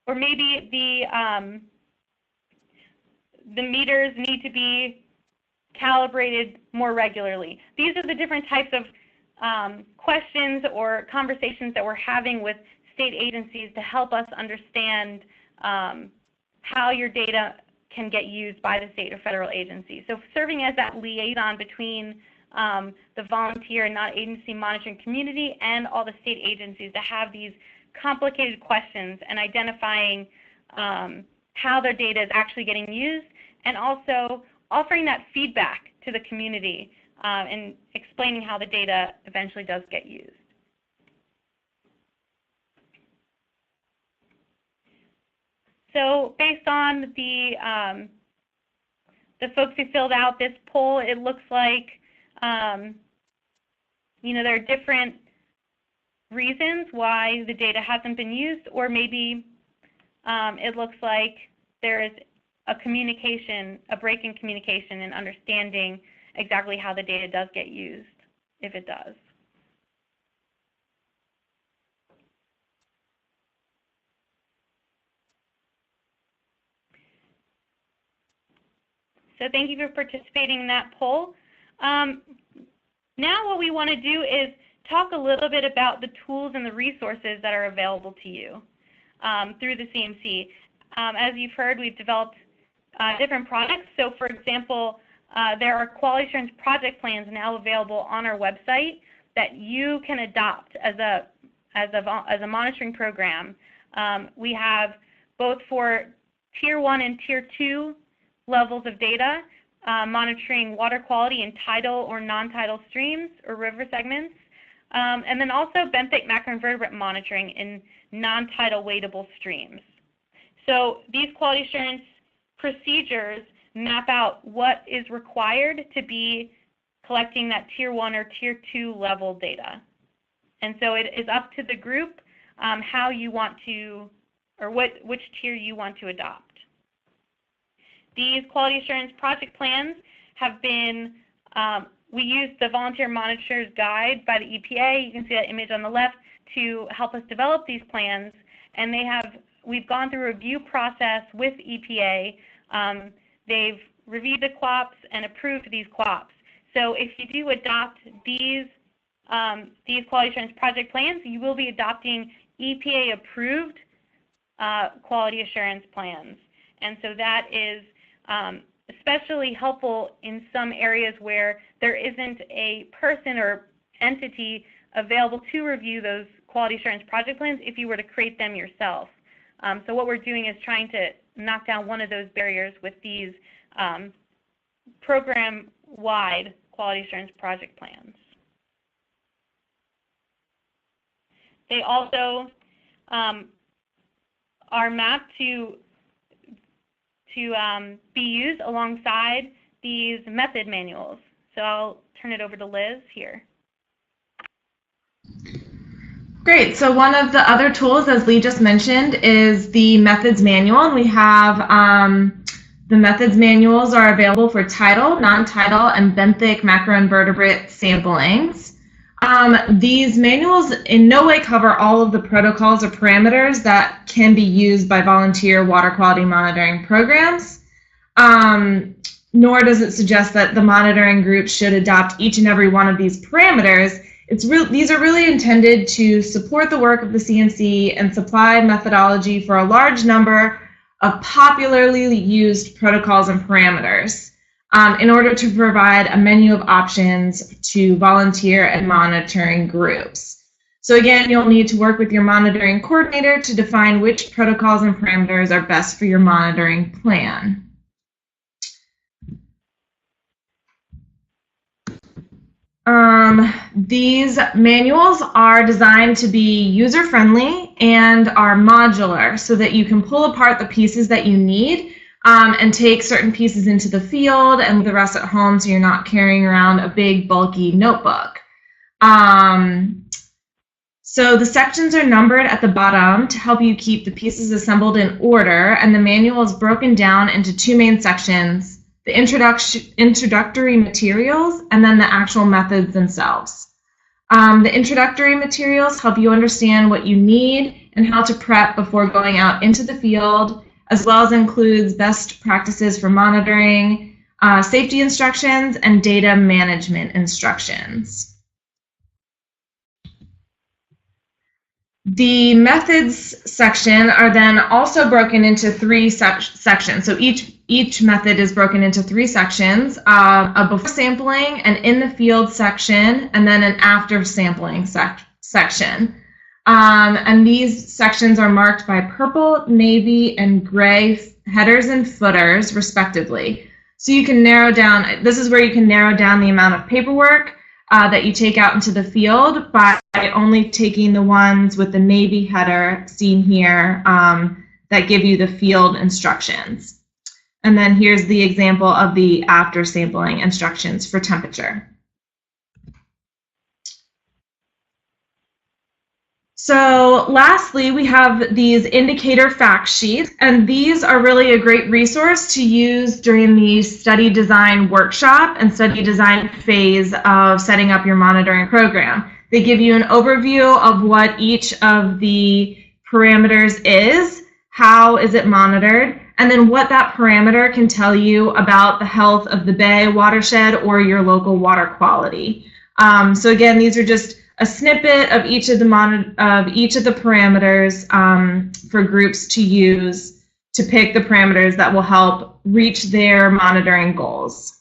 Or maybe the meters need to be calibrated more regularly. These are the different types of questions or conversations that we're having with state agencies to help us understand how your data can get used by the state or federal agency. So serving as that liaison between the volunteer and non-agency monitoring community and all the state agencies to have these complicated questions and identifying how their data is actually getting used, and also offering that feedback to the community and explaining how the data eventually does get used. So based on the folks who filled out this poll, it looks like you know, there are different reasons why the data hasn't been used, or maybe it looks like there is a break in communication and understanding exactly how the data does get used, if it does. So thank you for participating in that poll. Now what we want to do is talk a little bit about the tools and the resources that are available to you through the CMC. As you've heard, we've developed different products. So for example, there are quality assurance project plans now available on our website that you can adopt as a monitoring program. We have both for tier 1 and tier 2 levels of data, monitoring water quality in tidal or non-tidal streams or river segments, and then also benthic macroinvertebrate monitoring in non-tidal wadable streams. So these quality assurance procedures map out what is required to be collecting that tier 1 or tier 2 level data. And so it is up to the group how you want to, or which tier you want to adopt. These quality assurance project plans have been, we use the Volunteer Monitor's Guide by the EPA. You can see that image on the left to help us develop these plans. And we've gone through a review process with EPA. They've reviewed the QAPs and approved these QAPs. So if you do adopt these quality assurance project plans, you will be adopting EPA-approved quality assurance plans. And so that is especially helpful in some areas where there isn't a person or entity available to review those quality assurance project plans if you were to create them yourself. So what we're doing is trying to knock down one of those barriers with these program-wide quality assurance project plans. They also are mapped to be used alongside these method manuals. So I'll turn it over to Liz here. Great. So one of the other tools, as Lee just mentioned, is the methods manual. And we have the methods manuals are available for tidal, non-tidal, and benthic macroinvertebrate samplings. These manuals in no way cover all of the protocols or parameters that can be used by volunteer water quality monitoring programs, nor does it suggest that the monitoring group should adopt each and every one of these parameters. These are really intended to support the work of the CMC and supply methodology for a large number of popularly used protocols and parameters, in order to provide a menu of options to volunteer and monitoring groups. So again, you'll need to work with your monitoring coordinator to define which protocols and parameters are best for your monitoring plan. These manuals are designed to be user-friendly and are modular so that you can pull apart the pieces that you need and take certain pieces into the field and leave the rest at home so you're not carrying around a big bulky notebook. So the sections are numbered at the bottom to help you keep the pieces assembled in order, and the manual is broken down into two main sections: the introductory materials and then the actual methods themselves. The introductory materials help you understand what you need and how to prep before going out into the field, as well as includes best practices for monitoring, safety instructions, and data management instructions. The methods section are then also broken into three sections. So each method is broken into three sections: a before sampling, an in the field section, and then an after sampling section. And these sections are marked by purple, navy, and gray headers and footers, respectively. So you can narrow down, this is where you can narrow down the amount of paperwork that you take out into the field by only taking the ones with the navy header seen here that give you the field instructions. And then here's the example of the after sampling instructions for temperature. So lastly, we have these indicator fact sheets, and these are really a great resource to use during the study design workshop and study design phase of setting up your monitoring program. They give you an overview of what each of the parameters is, how is it monitored, and then what that parameter can tell you about the health of the bay, watershed, or your local water quality. So again, these are just a snippet of each of the parameters for groups to use to pick the parameters that will help reach their monitoring goals.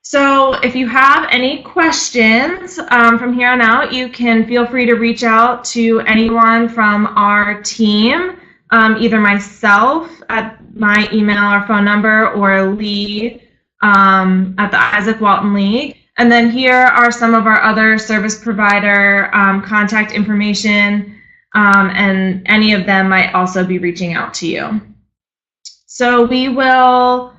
So if you have any questions from here on out, you can feel free to reach out to anyone from our team, either myself at my email or phone number, or Lee at the Isaac Walton League. And then here are some of our other service provider contact information, and any of them might also be reaching out to you. So we will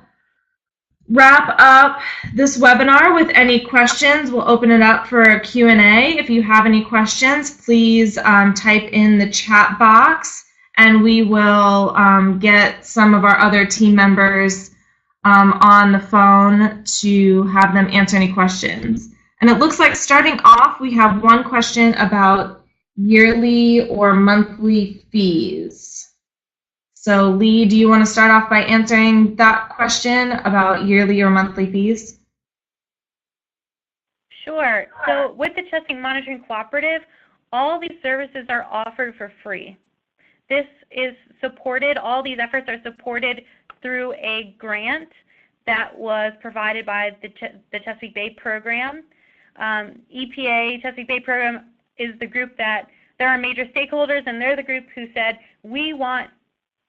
wrap up this webinar with any questions. We'll open it up for a Q&A. If you have any questions, please type in the chat box, and we will get some of our other team members on the phone to have them answer any questions. And it looks like starting off, we have one question about yearly or monthly fees. So Lee, do you want to start off by answering that question about yearly or monthly fees? Sure. So with the Chesapeake Monitoring Cooperative, all these services are offered for free. This is supported, all these efforts are supported through a grant that was provided by the Chesapeake Bay Program. EPA, Chesapeake Bay Program, is the group that, there are major stakeholders, and they're the group who said, we want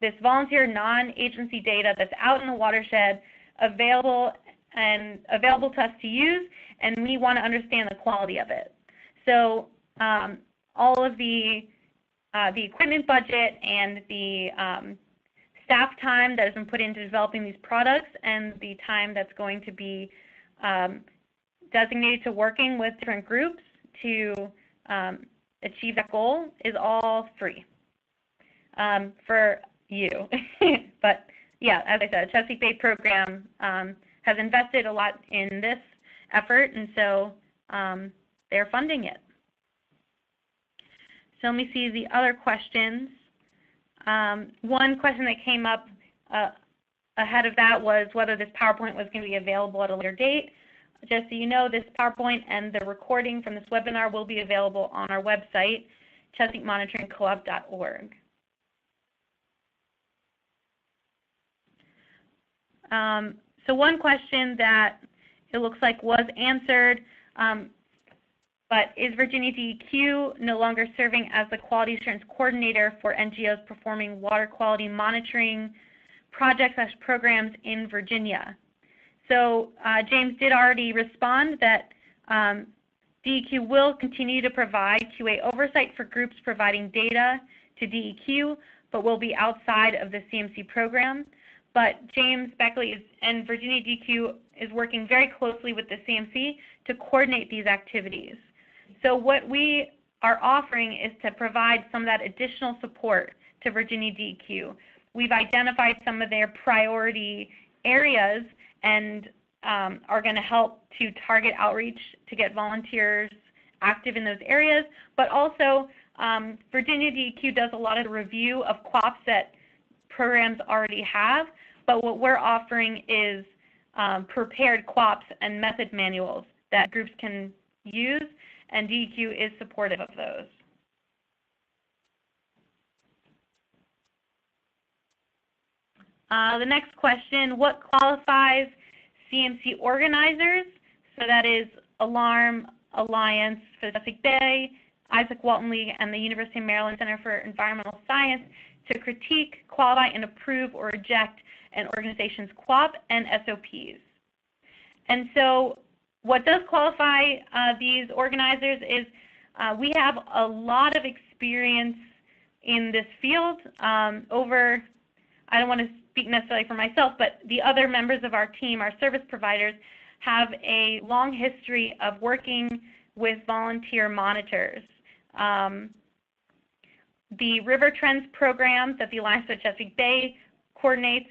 this volunteer non-agency data that's out in the watershed available to us to use, and we want to understand the quality of it. So all of the equipment budget and the staff time that has been put into developing these products, and the time that's going to be designated to working with different groups to achieve that goal is all free for you. But yeah, as I said, Chesapeake Bay Program has invested a lot in this effort, and so they're funding it. So let me see the other questions. One question that came up ahead of that was whether this PowerPoint was going to be available at a later date. Just so you know, this PowerPoint and the recording from this webinar will be available on our website, ChesapeakeMonitoringCoop.org. So one question that it looks like was answered, but is Virginia DEQ no longer serving as the quality assurance coordinator for NGOs performing water quality monitoring projects/programs in Virginia? So James did already respond that DEQ will continue to provide QA oversight for groups providing data to DEQ, but will be outside of the CMC program. But James Beckley and Virginia DEQ is working very closely with the CMC to coordinate these activities. So what we are offering is to provide some of that additional support to Virginia DEQ. We've identified some of their priority areas and are going to help to target outreach to get volunteers active in those areas, but also Virginia DEQ does a lot of the review of QOPs that programs already have, but what we're offering is prepared QOPs and method manuals that groups can use, and DEQ is supportive of those. The next question, what qualifies CMC organizers? So that is ALARM, Alliance for the Chesapeake Bay, Isaac Walton League, and the University of Maryland Center for Environmental Science to critique, qualify, and approve or reject an organization's QOP and SOPs. And so what does qualify these organizers is we have a lot of experience in this field over, I don't want to speak necessarily for myself, but the other members of our team, our service providers, have a long history of working with volunteer monitors. The River Trends program that the Alliance for Chesapeake Bay coordinates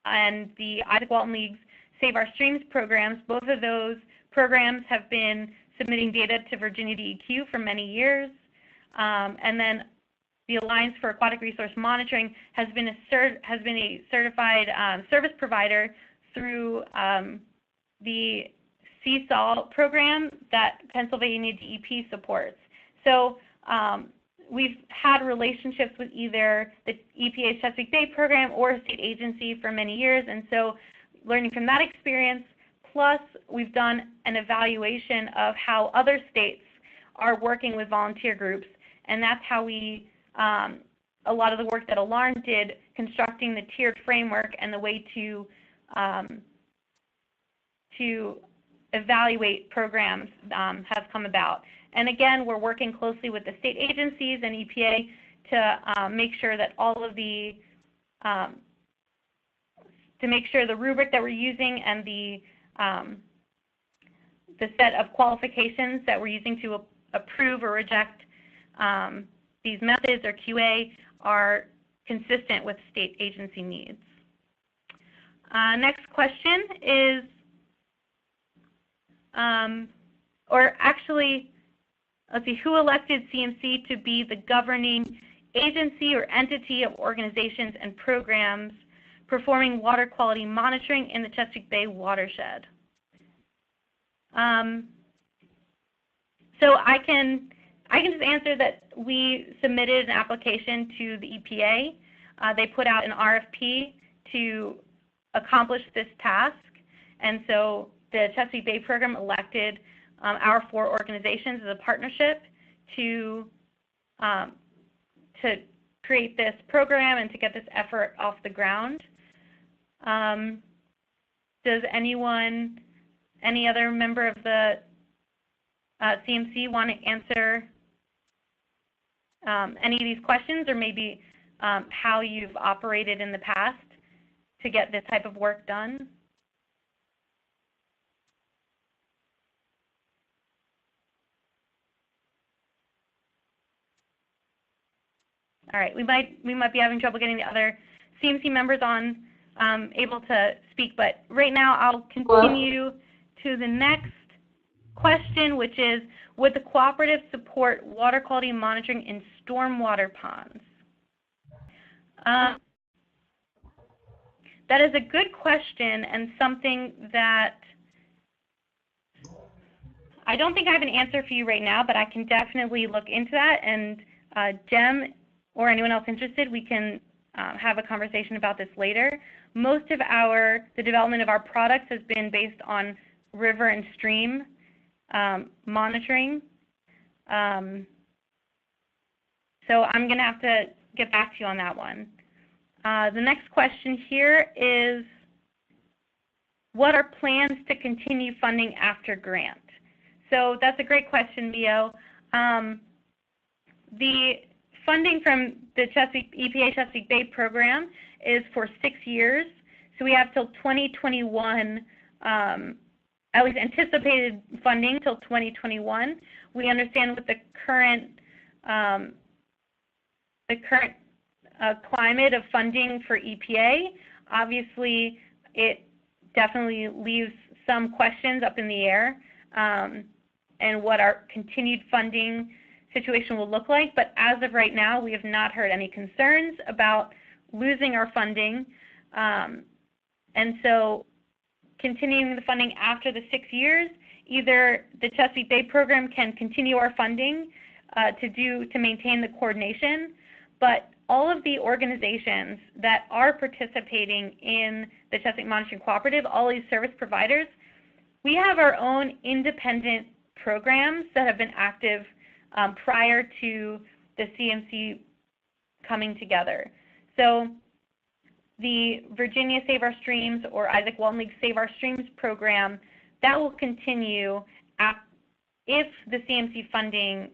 and the Isaac Walton League's Save Our Streams programs, both of those programs have been submitting data to Virginia DEQ for many years. And then the Alliance for Aquatic Resource Monitoring has been a certified service provider through the CSOL program that Pennsylvania DEP supports. So we've had relationships with either the EPA's Chesapeake Bay program or a state agency for many years, and so learning from that experience, plus we've done an evaluation of how other states are working with volunteer groups, and that's how we, a lot of the work that ALARM did, constructing the tiered framework and the way to evaluate programs has come about. And again, we're working closely with the state agencies and EPA to make sure that all of the, to make sure the rubric that we're using and the set of qualifications that we're using to approve or reject these methods or QA are consistent with state agency needs. Next question is, or actually, let's see, who elected CMC to be the governing agency or entity of organizations and programs performing water quality monitoring in the Chesapeake Bay watershed? So I can just answer that we submitted an application to the EPA. They put out an RFP to accomplish this task, and so the Chesapeake Bay program elected our 4 organizations as a partnership to create this program and to get this effort off the ground. Does anyone, any other member of the CMC want to answer any of these questions, or maybe how you've operated in the past to get this type of work done? All right, we might be having trouble getting the other CMC members on able to speak, but right now I'll continue to the next question, which is, would the cooperative support water quality monitoring in stormwater ponds? That is a good question and something that I don't think I have an answer for you right now, but I can definitely look into that, and Jem or anyone else interested, we can have a conversation about this later. Most of the development of our products has been based on river and stream monitoring. So I'm going to have to get back to you on that one. The next question here is, what are plans to continue funding after grant? So that's a great question, Mio. The funding from the EPA Chesapeake Bay program is for 6 years. So we have till 2021, at least anticipated funding till 2021. We understand with the current climate of funding for EPA, obviously it definitely leaves some questions up in the air and what our continued funding situation will look like. But as of right now, we have not heard any concerns about losing our funding. And so continuing the funding after the 6 years, either the Chesapeake Bay program can continue our funding to maintain the coordination, but all of the organizations that are participating in the Chesapeake Monitoring Cooperative, all these service providers, we have our own independent programs that have been active prior to the CMC coming together. So the Virginia Save Our Streams or Isaac Walton League Save Our Streams program, that will continue if the CMC funding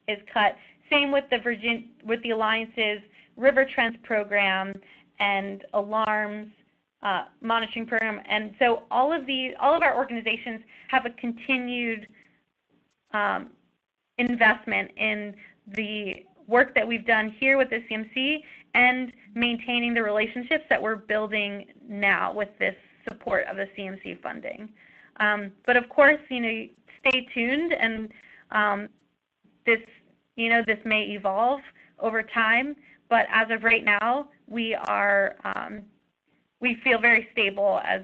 is cut. Same with the Alliance's River Trends program and alarms monitoring program. And so all of our organizations have a continued investment in the work that we've done here with the CMC and maintaining the relationships that we're building now with this support of the CMC funding. But of course, stay tuned, and this may evolve over time. But as of right now, we feel very stable as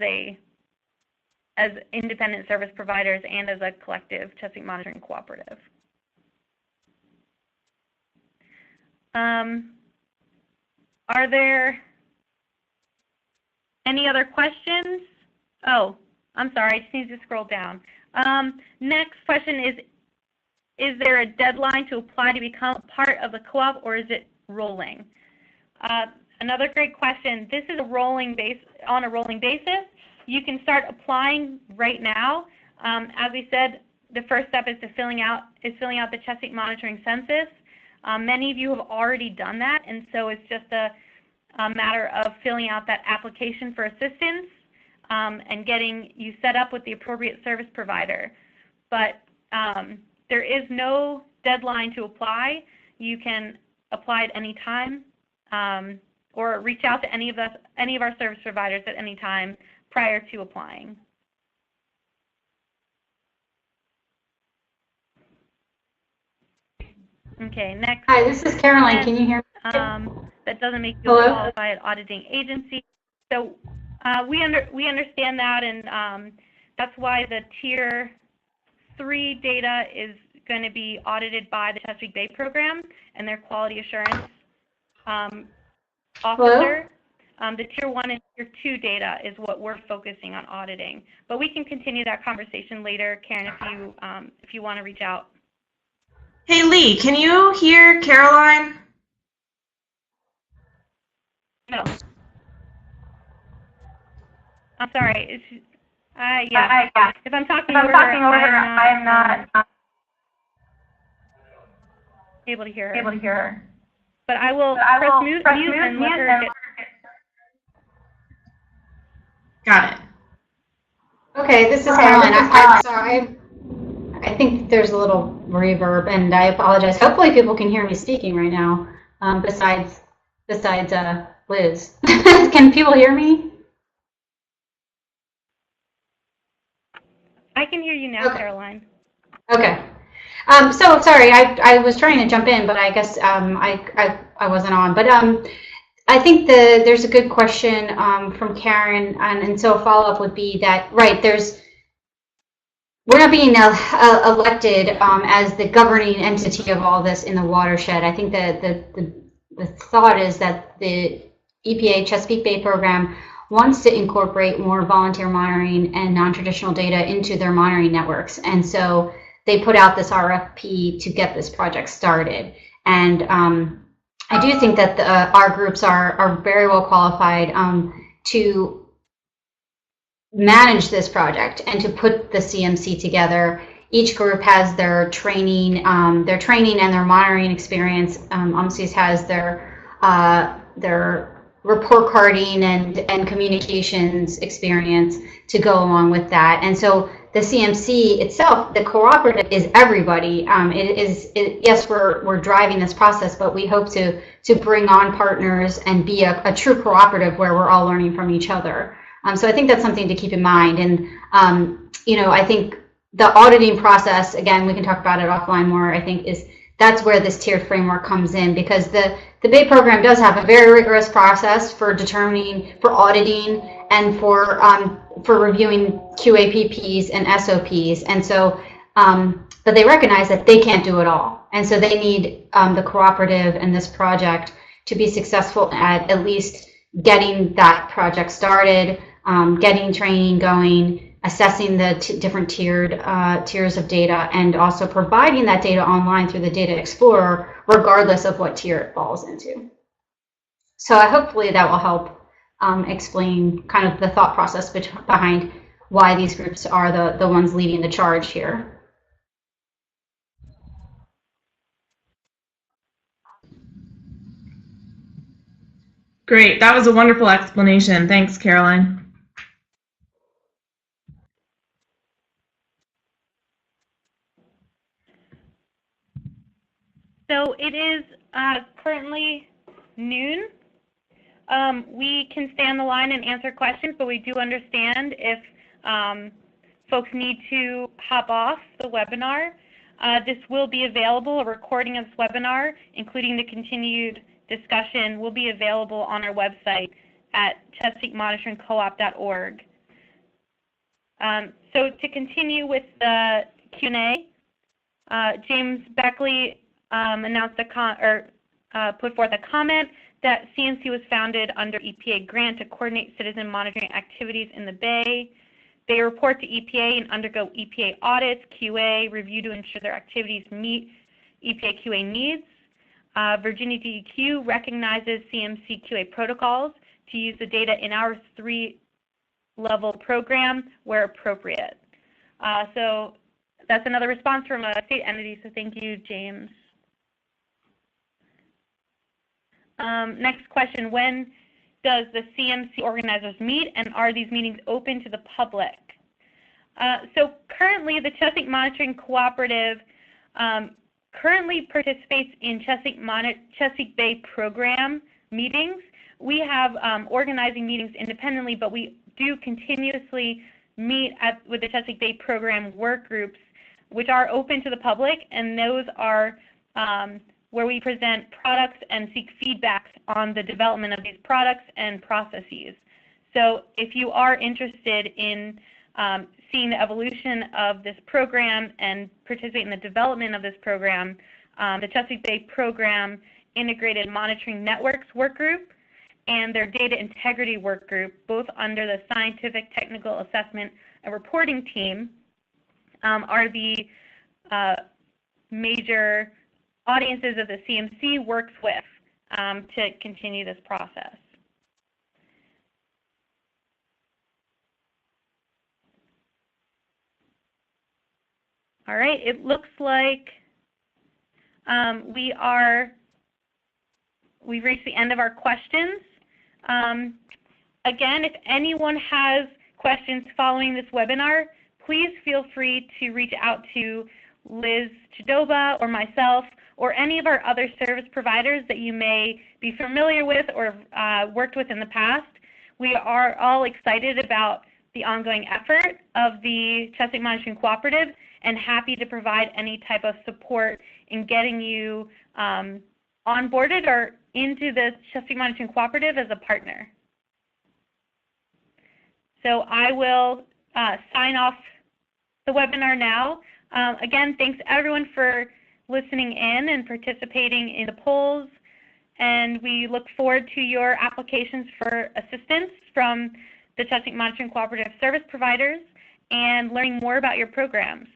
independent service providers and as a collective Chesapeake Monitoring Cooperative. Are there any other questions? Oh, I'm sorry, I just need to scroll down. Next question is there a deadline to apply to become part of the co-op, or is it rolling? Another great question. This is on a rolling basis. You can start applying right now. As we said, the first step is filling out the Chesapeake Monitoring Census. Many of you have already done that, and so it's just a matter of filling out that application for assistance and getting you set up with the appropriate service provider. But there is no deadline to apply. You can apply at any time or reach out to any of our service providers at any time prior to applying. Okay, next. Hi, this is Caroline. Can you hear me? That doesn't make you a qualified auditing agency. So we understand that, and that's why the Tier 3 data is going to be audited by the Chesapeake Bay program and their quality assurance officer. The Tier 1 and Tier 2 data is what we're focusing on auditing. But we can continue that conversation later, Karen, if you want to reach out. Hey, Lee, can you hear Caroline? No. I'm sorry. Yeah. If I'm talking over her, I'm not able to hear her. But I will press mute and let her get... Got it. Okay, this is Caroline. I'm sorry. I think there's a little reverb, and I apologize. Hopefully people can hear me speaking right now, besides Liz. Can people hear me? I can hear you now, okay. Caroline. Okay. So sorry, I was trying to jump in, but I guess I wasn't on. But I think there's a good question from Karen, and so a follow-up would be that, right, we're not being elected as the governing entity of all this in the watershed. I think that the thought is that the EPA Chesapeake Bay program wants to incorporate more volunteer monitoring and non-traditional data into their monitoring networks. And so they put out this RFP to get this project started. And I do think that our groups are very well qualified to manage this project and to put the CMC together each group has their training and their monitoring experience. UMCES has their report carding and communications experience to go along with that. And so the CMC itself, the cooperative, is everybody. Yes, we're driving this process, but we hope to bring on partners and be a true cooperative where we're all learning from each other. So I think that's something to keep in mind. And I think the auditing process, again, we can talk about it offline more, I think that's where this tiered framework comes in, because the BAE program does have a very rigorous process for auditing and for reviewing QAPPs and SOPs. And so, but they recognize that they can't do it all. And so they need the cooperative and this project to be successful at least getting that project started, getting training going, assessing the different tiers of data, and also providing that data online through the Data Explorer, regardless of what tier it falls into. So hopefully that will help explain kind of the thought process behind why these groups are the ones leading the charge here. Great, that was a wonderful explanation. Thanks, Caroline. So it is currently noon. We can stay on the line and answer questions, but we do understand if folks need to hop off the webinar. This will be available, a recording of this webinar, including the continued discussion, will be available on our website at ChesapeakeMonitoringCoop.org. So to continue with the Q&A, James Beckley announced put forth a comment that CMC was founded under EPA grant to coordinate citizen monitoring activities in the Bay. They report to EPA and undergo EPA audits, QA, review to ensure their activities meet EPA QA needs. Virginia DEQ recognizes CMC QA protocols to use the data in our 3-level program where appropriate. So that's another response from a state entity, so thank you, James. Next question, when does the CMC organizers meet, and are these meetings open to the public? So currently the Chesapeake Monitoring Cooperative currently participates in Chesapeake Bay program meetings. We have organizing meetings independently, but we do continuously meet with the Chesapeake Bay program work groups, which are open to the public, and those are where we present products and seek feedback on the development of these products and processes. So if you are interested in seeing the evolution of this program and participate in the development of this program, the Chesapeake Bay Program Integrated Monitoring Networks Work Group and their Data Integrity Work Group, both under the Scientific Technical Assessment and Reporting Team, are the major audiences that the CMC works with to continue this process. All right, it looks like we've reached the end of our questions. Again, if anyone has questions following this webinar, please feel free to reach out to Liz Chidoba or myself or any of our other service providers that you may be familiar with or worked with in the past. We are all excited about the ongoing effort of the Chesapeake Monitoring Cooperative and happy to provide any type of support in getting you onboarded or into the Chesapeake Monitoring Cooperative as a partner. So I will sign off the webinar now. Again, thanks everyone for listening in and participating in the polls, and we look forward to your applications for assistance from the Chesapeake Monitoring Cooperative service providers and learning more about your programs.